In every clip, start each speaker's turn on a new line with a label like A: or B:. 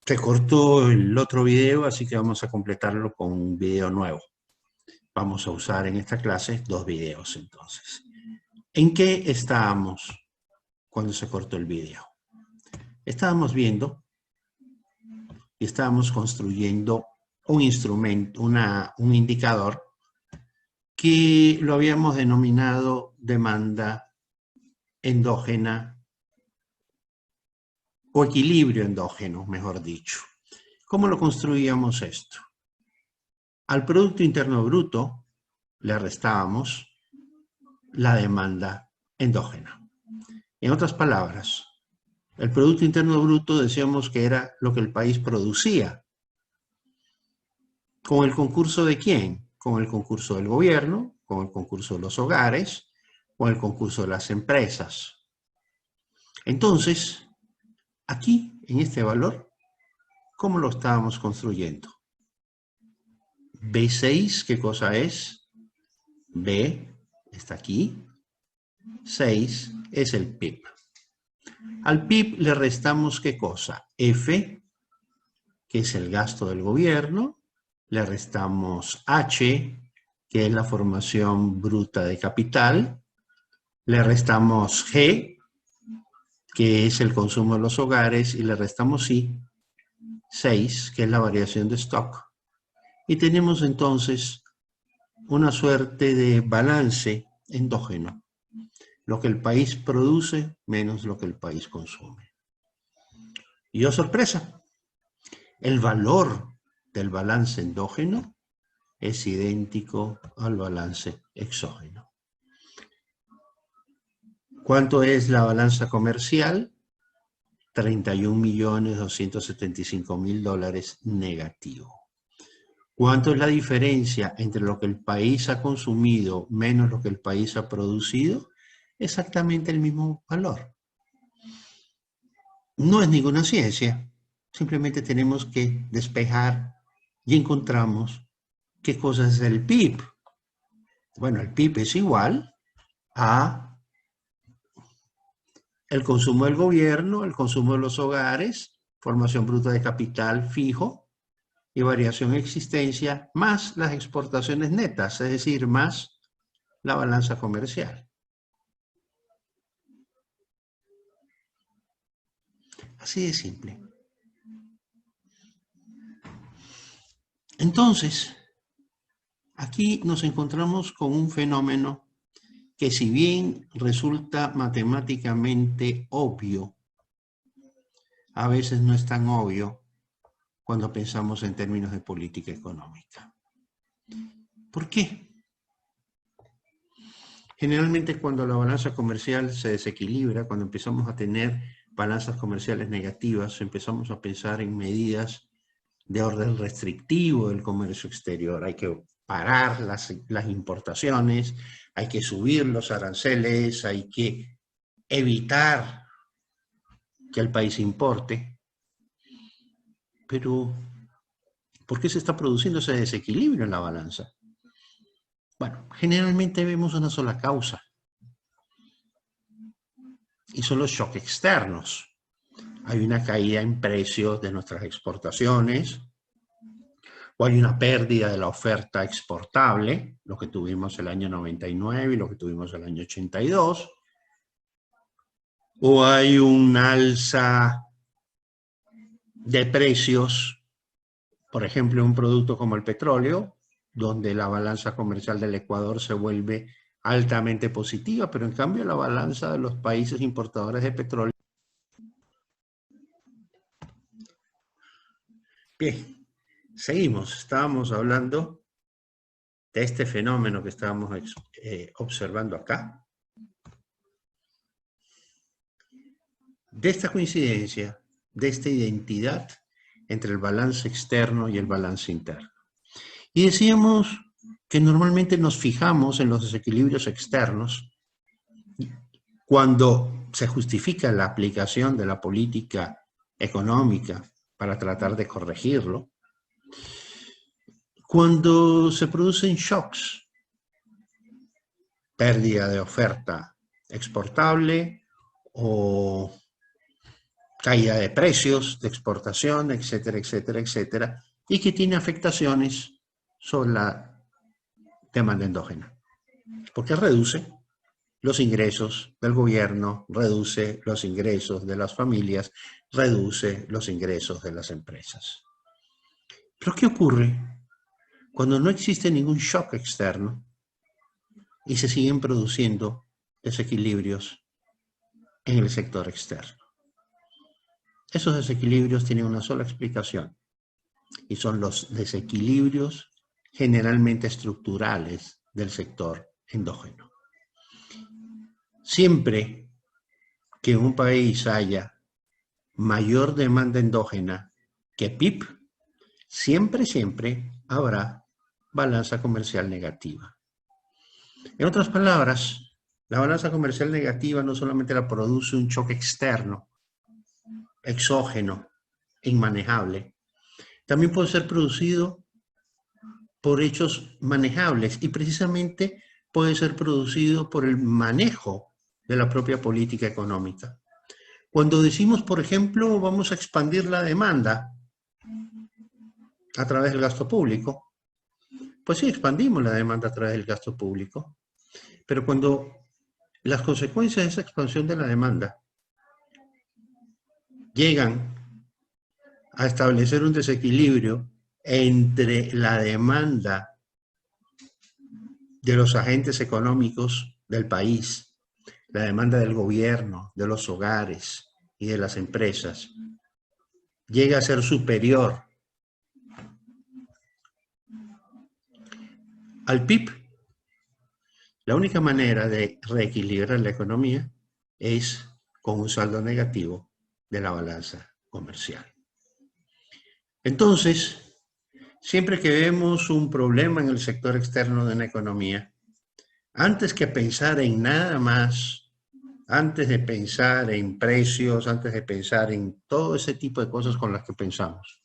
A: Se cortó el otro video, así que vamos a completarlo con un video nuevo. Vamos a usar en esta clase 2 videos entonces. ¿En qué estábamos cuando se cortó el video? Estábamos viendo y estábamos construyendo un instrumento, un indicador que lo habíamos denominado demanda endógena o equilibrio endógeno, mejor dicho. ¿Cómo lo construíamos esto? Al Producto Interno Bruto le restábamos la demanda endógena. En otras palabras, el Producto Interno Bruto decíamos que era lo que el país producía. ¿Con el concurso de quién? Con el concurso del gobierno, con el concurso de los hogares, con el concurso de las empresas. Entonces, aquí, en este valor, ¿cómo lo estábamos construyendo? B6, ¿qué cosa es? B está aquí. 6 es el PIB. Al PIB le restamos ¿qué cosa? F, que es el gasto del gobierno. Le restamos H, que es la formación bruta de capital. Le restamos G, que es el consumo de los hogares. Y le restamos I, 6, que es la variación de stock. Y tenemos entonces una suerte de balance endógeno. Lo que el país produce menos lo que el país consume. Y oh sorpresa, el valor del balance endógeno es idéntico al balance exógeno. ¿Cuánto es la balanza comercial? 31.275.000 dólares negativo. ¿Cuánto es la diferencia entre lo que el país ha consumido menos lo que el país ha producido? Exactamente el mismo valor. No es ninguna ciencia, simplemente tenemos que despejar y encontramos qué cosa es el PIB. Bueno, el PIB es igual a el consumo del gobierno, el consumo de los hogares, formación bruta de capital fijo y variación en existencia, más las exportaciones netas, es decir, más la balanza comercial. Así de simple. Entonces, aquí nos encontramos con un fenómeno que si bien resulta matemáticamente obvio, a veces no es tan obvio cuando pensamos en términos de política económica. ¿Por qué? Generalmente cuando la balanza comercial se desequilibra, cuando empezamos a tener balanzas comerciales negativas, empezamos a pensar en medidas de orden restrictivo del comercio exterior. Hay que parar las importaciones, hay que subir los aranceles, hay que evitar que el país importe. Pero, ¿por qué se está produciendo ese desequilibrio en la balanza? Bueno, generalmente vemos una sola causa. Y son los shocks externos. Hay una caída en precios de nuestras exportaciones, o hay una pérdida de la oferta exportable, lo que tuvimos el año 99 y lo que tuvimos el año 82, o hay un alza de precios, por ejemplo, un producto como el petróleo, donde la balanza comercial del Ecuador se vuelve altamente positiva, pero en cambio la balanza de los países importadores de petróleo. Bien, seguimos. Estábamos hablando de este fenómeno que estábamos observando acá, de esta coincidencia, de esta identidad entre el balance externo y el balance interno. Y decíamos que normalmente nos fijamos en los desequilibrios externos cuando se justifica la aplicación de la política económica para tratar de corregirlo, cuando se producen shocks, pérdida de oferta exportable o caída de precios, de exportación, etcétera, etcétera, etcétera, y que tiene afectaciones sobre la demanda endógena, porque reduce los ingresos del gobierno, reduce los ingresos de las familias, reduce los ingresos de las empresas. Pero ¿qué ocurre cuando no existe ningún shock externo y se siguen produciendo desequilibrios en el sector externo? Esos desequilibrios tienen una sola explicación y son los desequilibrios generalmente estructurales del sector endógeno. Siempre que en un país haya mayor demanda endógena que PIB, siempre habrá balanza comercial negativa. En otras palabras, la balanza comercial negativa no solamente la produce un choque externo, exógeno, inmanejable, también puede ser producido por hechos manejables y precisamente puede ser producido por el manejo de la propia política económica. Cuando decimos, por ejemplo, vamos a expandir la demanda a través del gasto público, pues sí, expandimos la demanda a través del gasto público, pero cuando las consecuencias de esa expansión de la demanda llegan a establecer un desequilibrio entre la demanda de los agentes económicos del país, la demanda del gobierno, de los hogares y de las empresas, llega a ser superior al PIB, la única manera de reequilibrar la economía es con un saldo negativo de la balanza comercial. Entonces, siempre que vemos un problema en el sector externo de una economía, antes que pensar en nada más, antes de pensar en precios, antes de pensar en todo ese tipo de cosas con las que pensamos,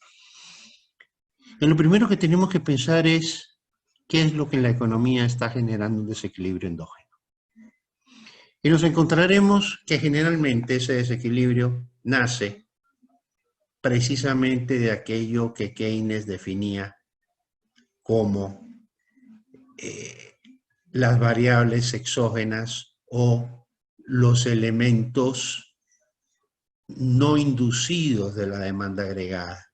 A: lo primero que tenemos que pensar es qué es lo que en la economía está generando un desequilibrio endógeno. Y nos encontraremos que generalmente ese desequilibrio nace precisamente de aquello que Keynes definía como las variables exógenas o los elementos no inducidos de la demanda agregada,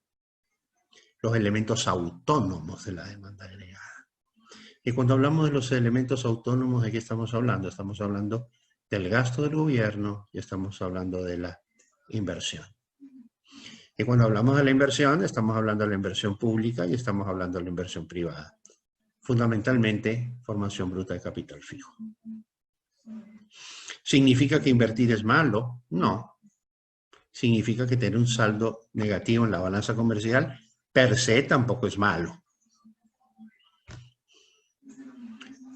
A: los elementos autónomos de la demanda agregada. Y cuando hablamos de los elementos autónomos, ¿de qué estamos hablando? Estamos hablando del gasto del gobierno y estamos hablando de la inversión. Y cuando hablamos de la inversión, estamos hablando de la inversión pública y estamos hablando de la inversión privada. Fundamentalmente, formación bruta de capital fijo. ¿Significa que invertir es malo? No. Significa que tener un saldo negativo en la balanza comercial per se tampoco es malo.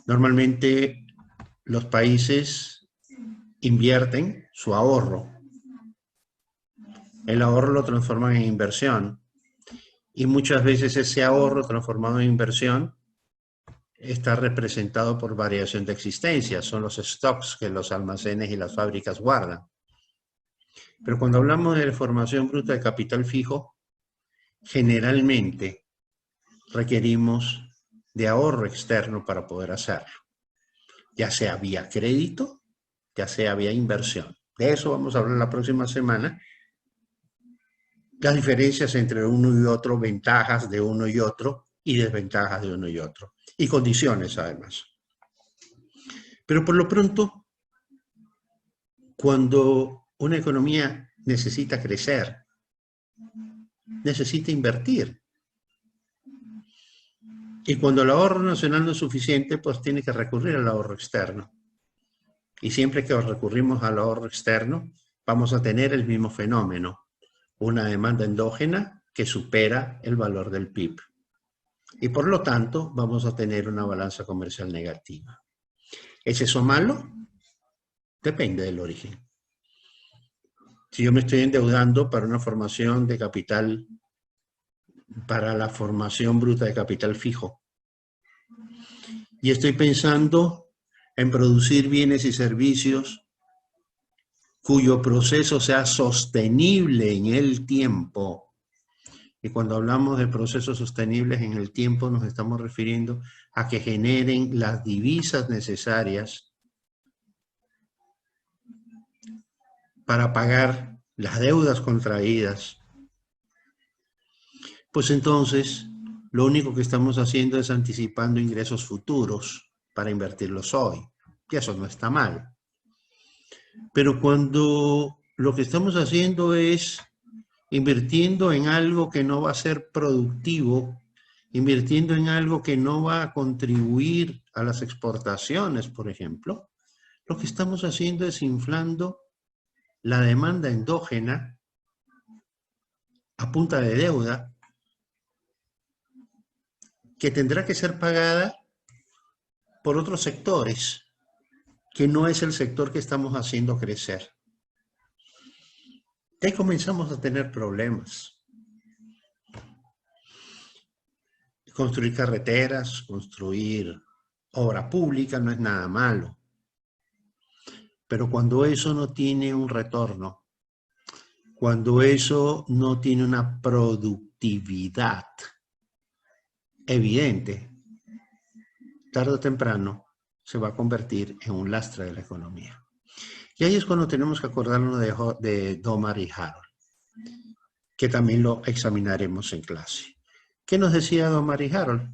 A: Normalmente los países invierten su ahorro. El ahorro lo transforman en inversión y muchas veces ese ahorro transformado en inversión está representado por variación de existencia. Son los stocks que los almacenes y las fábricas guardan. Pero cuando hablamos de formación bruta de capital fijo, generalmente requerimos de ahorro externo para poder hacerlo, ya sea vía crédito, ya sea vía inversión. De eso vamos a hablar la próxima semana. Las diferencias entre uno y otro, ventajas de uno y otro y desventajas de uno y otro. Y condiciones además. Pero por lo pronto, cuando una economía necesita crecer, necesita invertir. Y cuando el ahorro nacional no es suficiente, pues tiene que recurrir al ahorro externo. Y siempre que recurrimos al ahorro externo, vamos a tener el mismo fenómeno. Una demanda endógena que supera el valor del PIB. Y por lo tanto, vamos a tener una balanza comercial negativa. ¿Es eso malo? Depende del origen. Si yo me estoy endeudando para una formación de capital, para la formación bruta de capital fijo, y estoy pensando en producir bienes y servicios cuyo proceso sea sostenible en el tiempo. Y cuando hablamos de procesos sostenibles en el tiempo, nos estamos refiriendo a que generen las divisas necesarias para pagar las deudas contraídas. Pues entonces, lo único que estamos haciendo es anticipando ingresos futuros para invertirlos hoy. Y eso no está mal. Pero cuando lo que estamos haciendo es invirtiendo en algo que no va a ser productivo, invirtiendo en algo que no va a contribuir a las exportaciones, por ejemplo, lo que estamos haciendo es inflando la demanda endógena a punta de deuda que tendrá que ser pagada por otros sectores, que no es el sector que estamos haciendo crecer. Y ahí comenzamos a tener problemas. Construir carreteras, construir obra pública no es nada malo. Pero cuando eso no tiene un retorno, cuando eso no tiene una productividad evidente, tarde o temprano se va a convertir en un lastre de la economía. Y ahí es cuando tenemos que acordarnos de Domar y Harold, que también lo examinaremos en clase. ¿Qué nos decía Domar y Harold?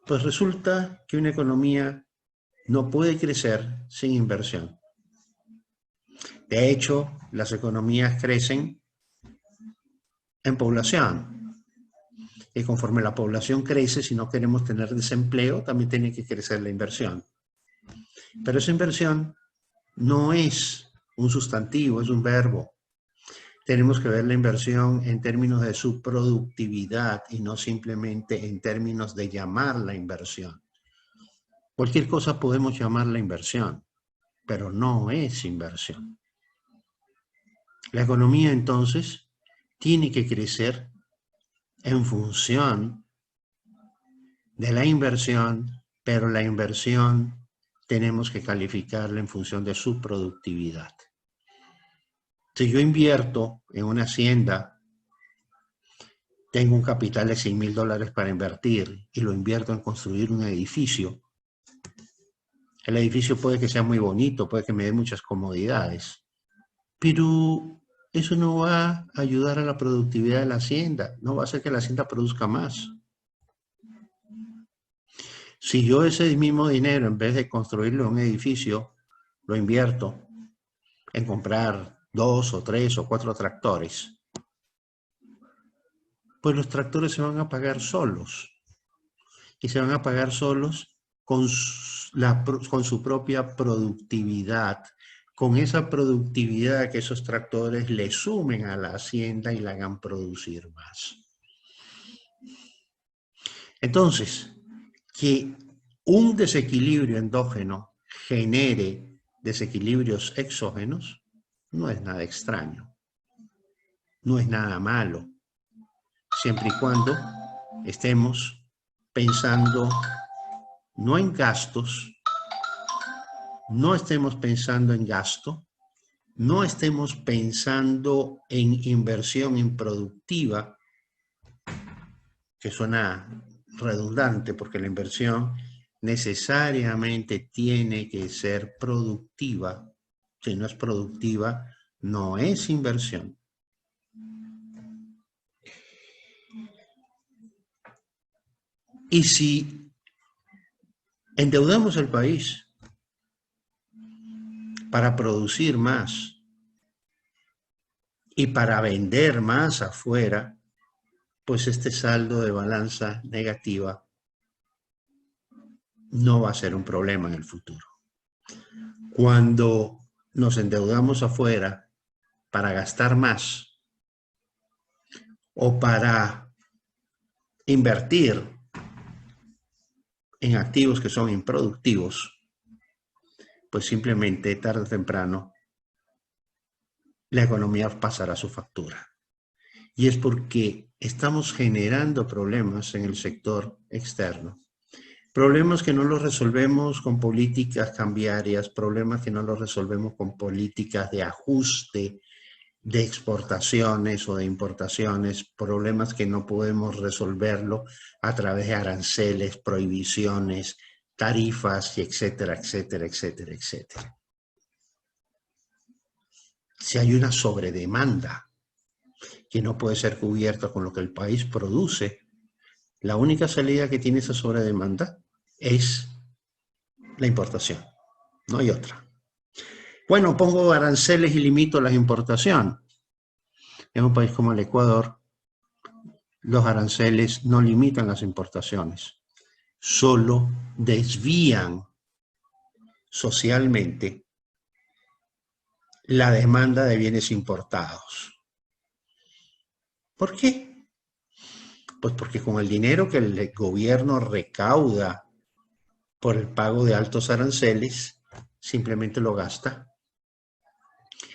A: Pues resulta que una economía no puede crecer sin inversión. De hecho, las economías crecen en población. Y conforme la población crece, si no queremos tener desempleo, también tiene que crecer la inversión. Pero esa inversión no es un sustantivo, es un verbo. Tenemos que ver la inversión en términos de su productividad y no simplemente en términos de llamarla inversión. Cualquier cosa podemos llamarla inversión, pero no es inversión. La economía entonces tiene que crecer en función de la inversión, pero la inversión tenemos que calificarla en función de su productividad. Si yo invierto en una hacienda, tengo un capital de $100,000 para invertir y lo invierto en construir un edificio. El edificio puede que sea muy bonito, puede que me dé muchas comodidades, pero eso no va a ayudar a la productividad de la hacienda, no va a hacer que la hacienda produzca más. Si yo ese mismo dinero, en vez de construirlo en un edificio, lo invierto en comprar 2 o 3 o 4 tractores, pues los tractores se van a pagar solos. Y se van a pagar solos con su propia productividad, con esa productividad que esos tractores le sumen a la hacienda y la hagan producir más. Entonces, que un desequilibrio endógeno genere desequilibrios exógenos no es nada extraño, no es nada malo, siempre y cuando estemos pensando no en gastos, no estemos pensando en gasto, no estemos pensando en inversión improductiva, que suena redundante porque la inversión necesariamente tiene que ser productiva. Si no es productiva, no es inversión. Y si endeudamos el país para producir más y para vender más afuera, pues este saldo de balanza negativa no va a ser un problema en el futuro. Cuando nos endeudamos afuera para gastar más o para invertir en activos que son improductivos, pues simplemente tarde o temprano la economía pasará su factura. Y es porque estamos generando problemas en el sector externo, Problemas que no los resolvemos con políticas cambiarias, problemas que no los resolvemos con políticas de ajuste de exportaciones o de importaciones, problemas que no podemos resolverlo a través de aranceles, prohibiciones, tarifas, y etcétera, etcétera, etcétera, etcétera. Si hay una sobredemanda que no puede ser cubierta con lo que el país produce, la única salida que tiene esa sobredemanda es la importación, no hay otra. Bueno, pongo aranceles y limito las importaciones. En un país como el Ecuador, los aranceles no limitan las importaciones, solo desvían socialmente la demanda de bienes importados. ¿Por qué? Pues porque con el dinero que el gobierno recauda por el pago de altos aranceles, simplemente lo gasta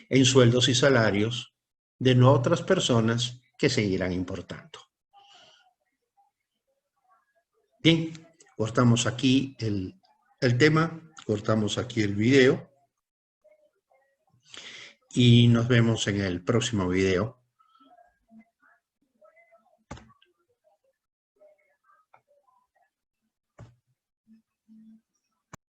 A: en sueldos y salarios de no otras personas que seguirán importando. Bien, cortamos aquí el tema, cortamos aquí el video y nos vemos en el próximo video.